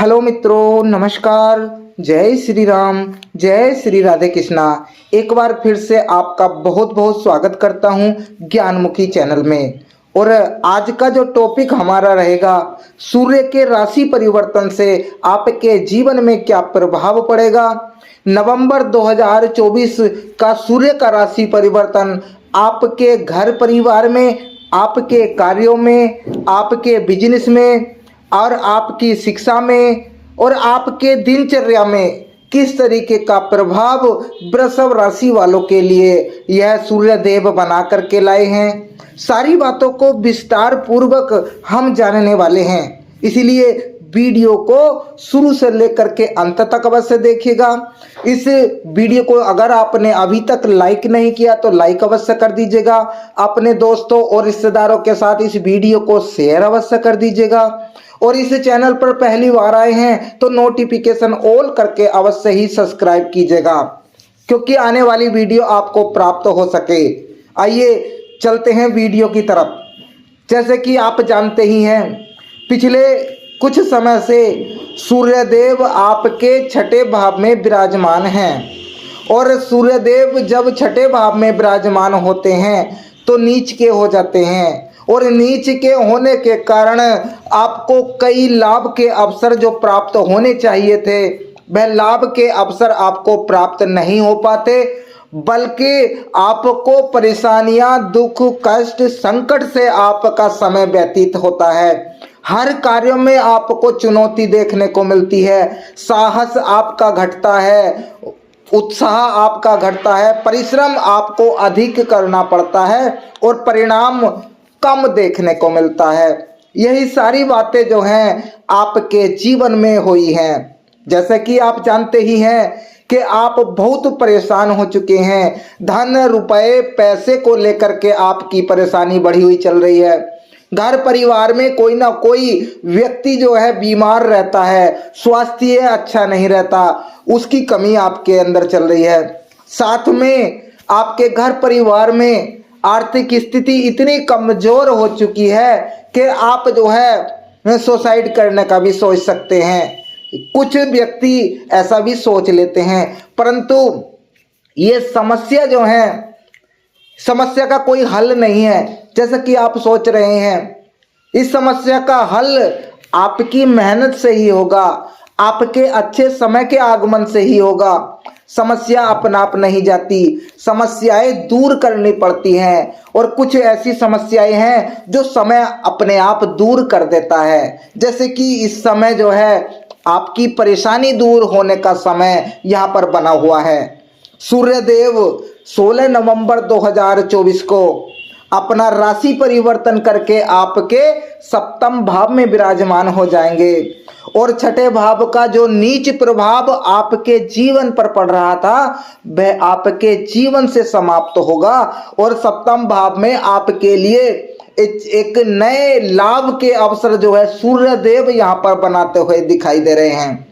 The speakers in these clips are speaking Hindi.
हेलो मित्रों, नमस्कार। जय श्री राम, जय श्री राधे कृष्णा। एक बार फिर से आपका बहुत बहुत स्वागत करता हूं ज्ञानमुखी चैनल में। और आज का जो टॉपिक हमारा रहेगा, सूर्य के राशि परिवर्तन से आपके जीवन में क्या प्रभाव पड़ेगा। नवंबर 2024 का सूर्य का राशि परिवर्तन आपके घर परिवार में, आपके कार्यों में, आपके बिजनेस में और आपकी शिक्षा में और आपके दिनचर्या में किस तरीके का प्रभाव वृषभ राशि वालों के लिए यह सूर्य देव बना करके लाए हैं, सारी बातों को विस्तार पूर्वक हम जानने वाले हैं। इसीलिए वीडियो को शुरू से लेकर के अंत तक अवश्य देखिएगा। इस वीडियो को अगर आपने अभी तक लाइक नहीं किया तो लाइक अवश्य कर दीजिएगा। अपने दोस्तों और रिश्तेदारों के साथ इस वीडियो को शेयर अवश्य कर दीजिएगा। और इस चैनल पर पहली बार आए हैं तो नोटिफिकेशन ऑल करके अवश्य ही सब्सक्राइब कीजिएगा, क्योंकि आने वाली वीडियो आपको प्राप्त हो सके। आइए चलते हैं वीडियो की तरफ। जैसे कि आप जानते ही हैं, पिछले कुछ समय से सूर्यदेव आपके छठे भाव में विराजमान हैं। और सूर्यदेव जब छठे भाव में विराजमान होते हैं तो नीच के हो जाते हैं। और नीच के होने के कारण आपको कई लाभ के अवसर जो प्राप्त होने चाहिए थे, वह लाभ के अवसर आपको प्राप्त नहीं हो पाते, बल्कि आपको परेशानियां, दुख, कष्ट, संकट से आपका समय व्यतीत होता है। हर कार्यों में आपको चुनौती देखने को मिलती है, साहस आपका घटता है, उत्साह आपका घटता है, परिश्रम आपको अधिक करना पड़ता है और परिणाम कम देखने को मिलता है। यही सारी बातें जो हैं आपके जीवन में हुई हैं। जैसे कि आप जानते ही हैं कि आप बहुत परेशान हो चुके हैं। धन, रुपए, पैसे को लेकर के आपकी परेशानी बढ़ी हुई चल रही है। घर परिवार में कोई ना कोई व्यक्ति जो है बीमार रहता है, स्वास्थ्य अच्छा नहीं रहता, उसकी कमी आपके अंदर चल रही है। साथ में आपके घर परिवार में आर्थिक स्थिति इतनी कमजोर हो चुकी है कि आप जो है सुसाइड करने का भी सोच सकते हैं। कुछ व्यक्ति ऐसा भी सोच लेते हैं, परंतु ये समस्या जो है, समस्या का कोई हल नहीं है जैसा कि आप सोच रहे हैं। इस समस्या का हल आपकी मेहनत से ही होगा, आपके अच्छे समय के आगमन से ही होगा। समस्या अपना आप नहीं जाती, समस्याएं दूर करनी पड़ती हैं। और कुछ ऐसी समस्याएं हैं जो समय अपने आप दूर कर देता है। जैसे कि इस समय जो है आपकी परेशानी दूर होने का समय यहाँ पर बना हुआ है। सूर्यदेव 16 नवंबर 2024 को अपना राशि परिवर्तन करके आपके सप्तम भाव में विराजमान हो जाएंगे। और छठे भाव का जो नीच प्रभाव आपके जीवन पर पड़ रहा था, वह आपके जीवन से समाप्त होगा। और सप्तम भाव में आपके लिए एक नए लाभ के अवसर जो है सूर्य देव यहाँ पर बनाते हुए दिखाई दे रहे हैं।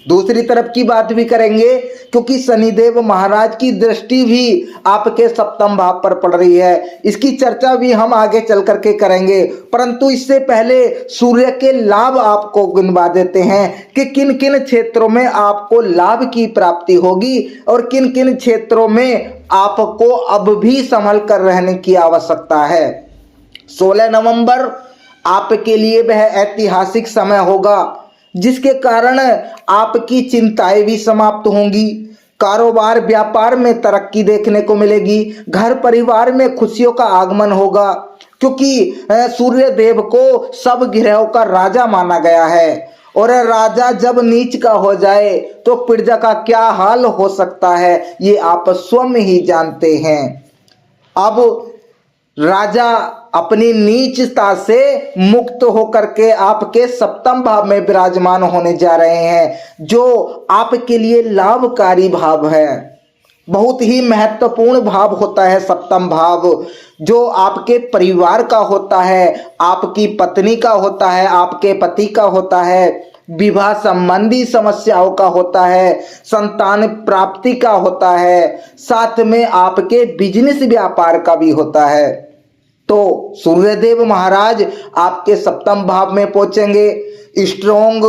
दूसरी तरफ की बात भी करेंगे, क्योंकि शनिदेव महाराज की दृष्टि भी आपके सप्तम भाव पर पड़ रही है। इसकी चर्चा भी हम आगे चल करके करेंगे, परंतु इससे पहले सूर्य के लाभ आपको गिनवा देते हैं कि किन किन क्षेत्रों में आपको लाभ की प्राप्ति होगी और किन किन क्षेत्रों में आपको अब भी संभल कर रहने की आवश्यकता है। 16 नवंबर आपके लिए वह ऐतिहासिक समय होगा जिसके कारण आपकी चिंताएं भी समाप्त होंगी। कारोबार, व्यापार में तरक्की देखने को मिलेगी। घर परिवार में खुशियों का आगमन होगा, क्योंकि सूर्य देव को सब ग्रहों का राजा माना गया है। और राजा जब नीच का हो जाए तो प्रजा का क्या हाल हो सकता है, ये आप स्वयं ही जानते हैं। अब राजा अपनी नीचता से मुक्त होकर के आपके सप्तम भाव में विराजमान होने जा रहे हैं, जो आपके लिए लाभकारी भाव है। बहुत ही महत्वपूर्ण भाव होता है सप्तम भाव, जो आपके परिवार का होता है, आपकी पत्नी का होता है, आपके पति का होता है, विवाह संबंधी समस्याओं का होता है, संतान प्राप्ति का होता है, साथ में आपके बिजनेस व्यापार का भी होता है। तो सूर्यदेव महाराज आपके सप्तम भाव में पहुंचेंगे। स्ट्रॉन्ग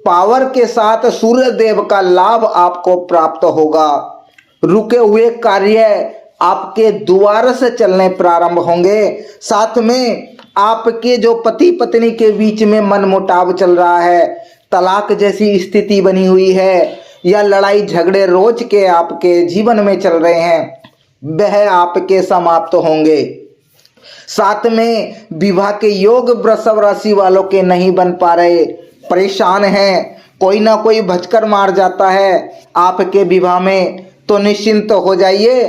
पावर के साथ सूर्यदेव का लाभ आपको प्राप्त होगा। रुके हुए कार्य आपके दोबारा से चलने प्रारंभ होंगे। साथ में आपके जो पति पत्नी के बीच में मनमुटाव चल रहा है, तलाक जैसी स्थिति बनी हुई है, या लड़ाई झगड़े रोज के आपके जीवन में चल रहे हैं, वह आपके समाप्त होंगे। साथ में विवाह के योग वृषभ राशि वालों के नहीं बन पा रहे, परेशान हैं, कोई ना कोई भचकर मार जाता है आपके विवाह में, तो निश्चिंत हो जाइए,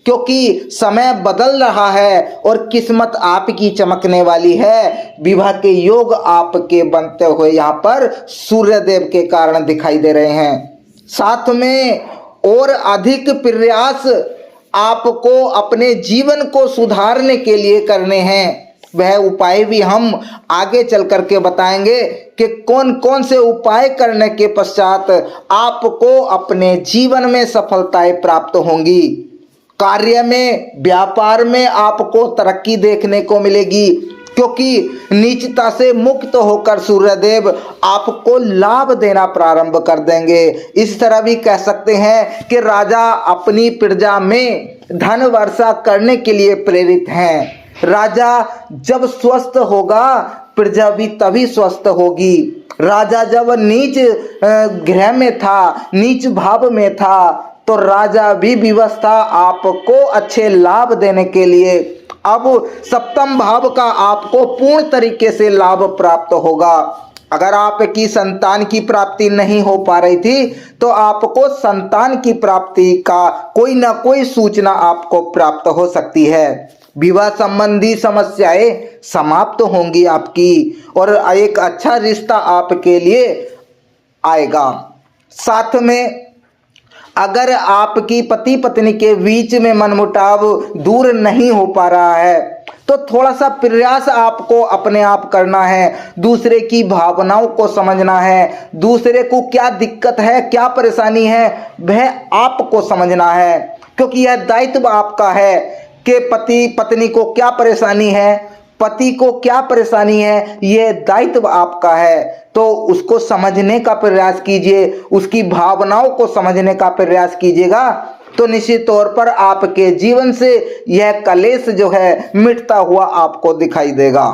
क्योंकि समय बदल रहा है और किस्मत आपकी चमकने वाली है। विवाह के योग आपके बनते हुए यहाँ पर सूर्यदेव के कारण दिखाई दे रहे हैं। साथ में और अधिक प्रयास आपको अपने जीवन को सुधारने के लिए करने हैं। वह उपाय भी हम आगे चल करके बताएंगे कि कौन कौन से उपाय करने के पश्चात आपको अपने जीवन में सफलताएं प्राप्त होंगी। कार्य में, व्यापार में आपको तरक्की देखने को मिलेगी, क्योंकि नीचता से मुक्त होकर सूर्यदेव आपको लाभ देना प्रारंभ कर देंगे। इस तरह भी कह सकते हैं कि राजा अपनी प्रजा में धन वर्षा करने के लिए प्रेरित हैं। राजा जब स्वस्थ होगा, प्रजा भी तभी स्वस्थ होगी। राजा जब नीच ग्रह में था, नीच भाव में था, तो राजा भी विवश था आपको अच्छे लाभ देने के लिए। अब सप्तम भाव का आपको पूर्ण तरीके से लाभ प्राप्त होगा। अगर आपकी संतान की प्राप्ति नहीं हो पा रही थी, तो आपको संतान की प्राप्ति का कोई ना कोई सूचना आपको प्राप्त हो सकती है। विवाह संबंधी समस्याएं समाप्त होंगी आपकी, और एक अच्छा रिश्ता आपके लिए आएगा। साथ में अगर आपकी पति पत्नी के बीच में मनमुटाव दूर नहीं हो पा रहा है, तो थोड़ा सा प्रयास आपको अपने आप करना है। दूसरे की भावनाओं को समझना है, दूसरे को क्या दिक्कत है, क्या परेशानी है, वह आपको समझना है, क्योंकि यह दायित्व आपका है कि पति पत्नी को क्या परेशानी है, पति को क्या परेशानी है, यह दायित्व आपका है। तो उसको समझने का प्रयास कीजिए, उसकी भावनाओं को समझने का प्रयास कीजिएगा, तो निश्चित तौर पर आपके जीवन से यह कलेश जो है मिटता हुआ आपको दिखाई देगा।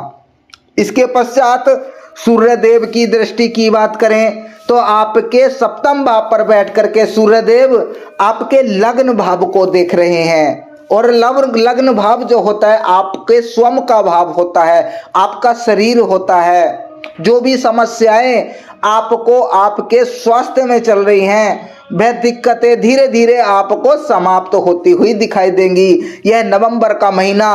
इसके पश्चात सूर्यदेव की दृष्टि की बात करें तो आपके सप्तम भाव पर बैठ करके सूर्यदेव आपके लग्न भाव को देख रहे हैं। और लग्न भाव जो होता है आपके स्वयं का भाव होता है, आपका शरीर होता है। जो भी समस्याएं आपको आपके स्वास्थ्य में चल रही हैं, वह दिक्कतें धीरे धीरे आपको समाप्त होती हुई दिखाई देंगी। यह नवंबर का महीना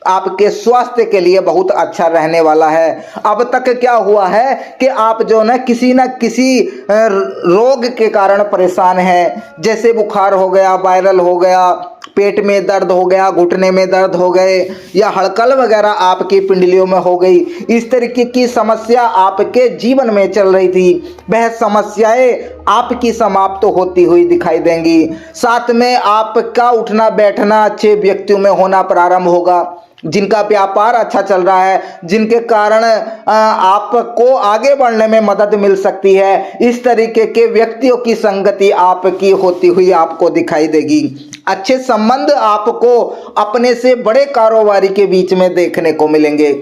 आपके स्वास्थ्य के लिए बहुत अच्छा रहने वाला है। अब तक क्या हुआ है कि आप जो न किसी रोग के कारण परेशान हैं, जैसे बुखार हो गया, वायरल हो गया, पेट में दर्द हो गया, घुटने में दर्द हो गए, या हड़कल वगैरह आपकी पिंडलियों में हो गई। इस तरीके की समस्या आपके जीवन में चल रही थी, वह समस्याएं आपकी समाप्त होती हुई दिखाई देंगी। साथ में आपका उठना बैठना अच्छे व्यक्तियों में होना प्रारंभ होगा, जिनका व्यापार अच्छा चल रहा है, जिनके कारण आपको आगे बढ़ने में मदद मिल सकती है। इस तरीके के व्यक्तियों की संगति आपकी होती हुई आपको दिखाई देगी। अच्छे संबंध आपको अपने से बड़े कारोबारी के बीच में देखने को मिलेंगे।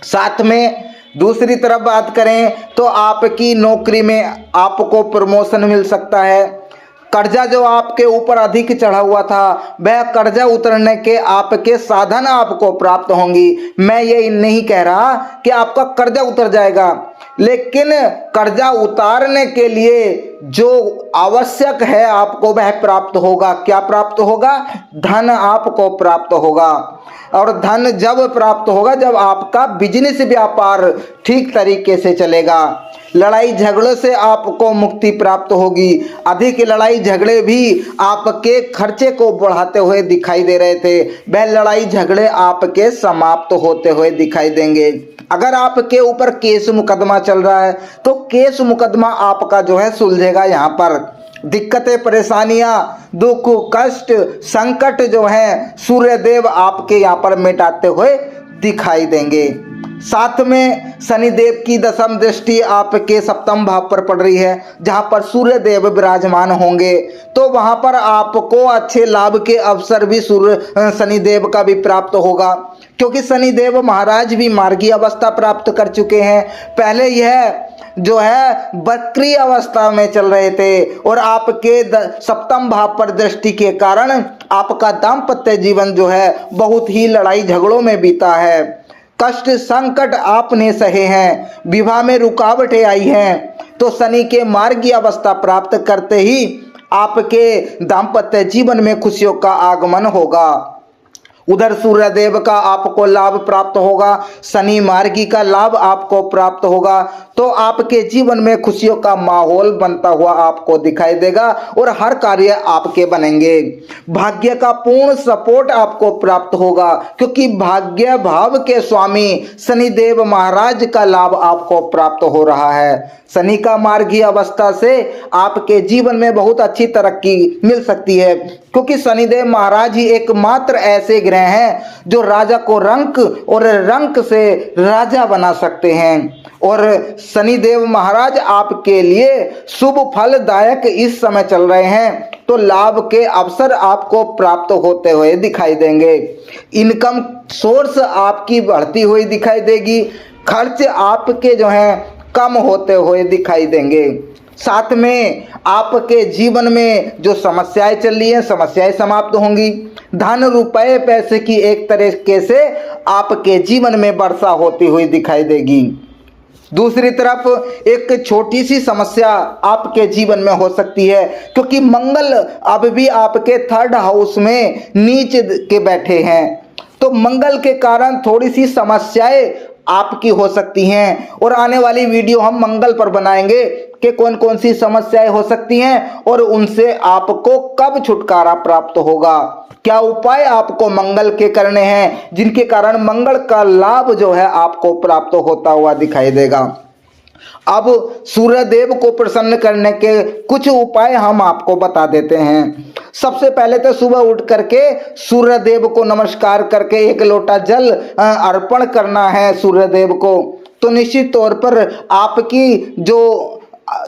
साथ में दूसरी तरफ बात करें तो आपकी नौकरी में आपको प्रमोशन मिल सकता है। कर्जा जो आपके ऊपर अधिक चढ़ा हुआ था, वह कर्जा उतरने के आपके साधन आपको प्राप्त होंगी। मैं ये नहीं कह रहा कि आपका कर्जा उतर जाएगा, लेकिन कर्जा उतारने के लिए जो आवश्यक है आपको वह प्राप्त होगा। क्या प्राप्त होगा? धन आपको प्राप्त होगा। और धन जब प्राप्त होगा जब आपका बिजनेस व्यापार ठीक तरीके से चलेगा। लड़ाई झगड़ों से आपको मुक्ति प्राप्त होगी। अधिक लड़ाई झगड़े भी आपके खर्चे को बढ़ाते हुए दिखाई दे रहे थे, वह लड़ाई झगड़े आपके समाप्त होते हुए दिखाई देंगे। अगर आपके ऊपर केस मुकदमा चल रहा है तो केस मुकदमा आपका जो है सुलझेगा। यहाँ पर दिक्कतें, परेशानियां, दुख, कष्ट, संकट जो है सूर्यदेव आपके यहाँ पर मिटाते हुए दिखाई देंगे। साथ में शनिदेव की दशम दृष्टि आपके सप्तम भाव पर पड़ रही है, जहां पर सूर्य देव विराजमान होंगे, तो वहां पर आपको अच्छे लाभ के अवसर भी शनिदेव का भी प्राप्त होगा, क्योंकि शनिदेव महाराज भी मार्गी अवस्था प्राप्त कर चुके हैं। पहले यह जो है वक्री अवस्था में चल रहे थे और आपके सप्तम भाव पर दृष्टि के कारण आपका दाम्पत्य जीवन जो है बहुत ही लड़ाई झगड़ों में बीता है। कष्ट संकट आपने सहे हैं, विवाह में रुकावटें आई हैं, तो शनि के मार्गी अवस्था प्राप्त करते ही आपके दाम्पत्य जीवन में खुशियों का आगमन होगा। उधर सूर्यदेव का आपको लाभ प्राप्त होगा, शनि मार्गी का लाभ आपको प्राप्त होगा, तो आपके जीवन में खुशियों का माहौल बनता हुआ आपको दिखाई देगा और हर कार्य आपके बनेंगे। भाग्य का पूर्ण सपोर्ट आपको प्राप्त होगा, क्योंकि भाग्य भाव के स्वामी शनिदेव महाराज का लाभ आपको प्राप्त हो रहा है। शनि का मार्गी अवस्था से आपके जीवन में बहुत अच्छी तरक्की मिल सकती है, क्योंकि शनिदेव महाराज ही एकमात्र ऐसे ग्रह हैं जो राजा को रंक और रंक से राजा बना सकते हैं। और शनिदेव महाराज आपके लिए शुभ फलदायक इस समय चल रहे हैं, तो लाभ के अवसर आपको प्राप्त होते हुए दिखाई देंगे। इनकम सोर्स आपकी बढ़ती हुई दिखाई देगी, खर्च आपके जो हैं कम होते हुए दिखाई देंगे। साथ में आपके जीवन में जो समस्याएं चल रही हैं, समस्याएं समाप्त होंगी। धन रुपए पैसे की एक तरीके से आपके जीवन में वर्षा होती हुई दिखाई देगी। दूसरी तरफ एक छोटी सी समस्या आपके जीवन में हो सकती है, क्योंकि मंगल अब भी आपके थर्ड हाउस में नीच के बैठे हैं, तो मंगल के कारण थोड़ी सी समस्याएं आपकी हो सकती हैं। और आने वाली वीडियो हम मंगल पर बनाएंगे कि कौन कौन सी समस्याएं हो सकती हैं और उनसे आपको कब छुटकारा प्राप्त होगा, क्या उपाय आपको मंगल के करने हैं जिनके कारण मंगल का लाभ जो है आपको प्राप्त होता हुआ दिखाई देगा। अब सूर्यदेव को प्रसन्न करने के कुछ उपाय हम आपको बता देते हैं। सबसे पहले तो सुबह उठ करके सूर्यदेव को नमस्कार करके एक लोटा जल अर्पण करना है सूर्यदेव को, तो निश्चित तौर पर आपकी जो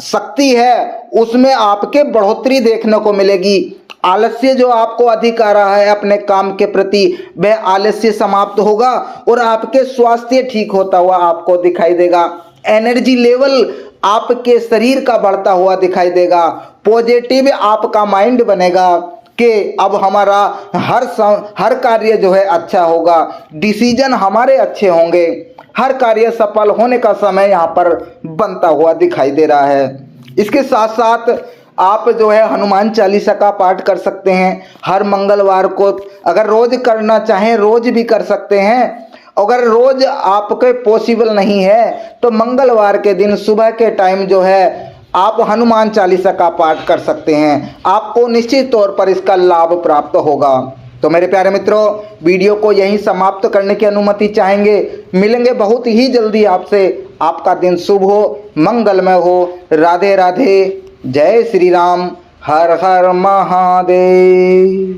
शक्ति है उसमें आपके बढ़ोतरी देखने को मिलेगी। आलस्य जो आपको अधिक आ रहा है अपने काम के प्रति, वह आलस्य समाप्त होगा और आपके स्वास्थ्य ठीक होता हुआ आपको दिखाई देगा। एनर्जी लेवल आपके शरीर का बढ़ता हुआ दिखाई देगा। पॉजिटिव आपका माइंड बनेगा कि अब हमारा हर कार्य जो है अच्छा होगा, डिसीजन हमारे अच्छे होंगे, हर कार्य सफल होने का समय यहाँ पर बनता हुआ दिखाई दे रहा है। इसके साथ साथ आप जो है हनुमान चालीसा का पाठ कर सकते हैं हर मंगलवार को। अगर रोज करना चाहें रोज भी कर सकते हैं, अगर रोज आपके पॉसिबल नहीं है तो मंगलवार के दिन सुबह के टाइम जो है आप हनुमान चालीसा का पाठ कर सकते हैं, आपको निश्चित तौर पर इसका लाभ प्राप्त होगा। तो मेरे प्यारे मित्रों, वीडियो को यहीं समाप्त करने की अनुमति चाहेंगे। मिलेंगे बहुत ही जल्दी आपसे। आपका दिन शुभ हो, मंगलमय हो। राधे राधे, जय श्री राम, हर हर महादेव।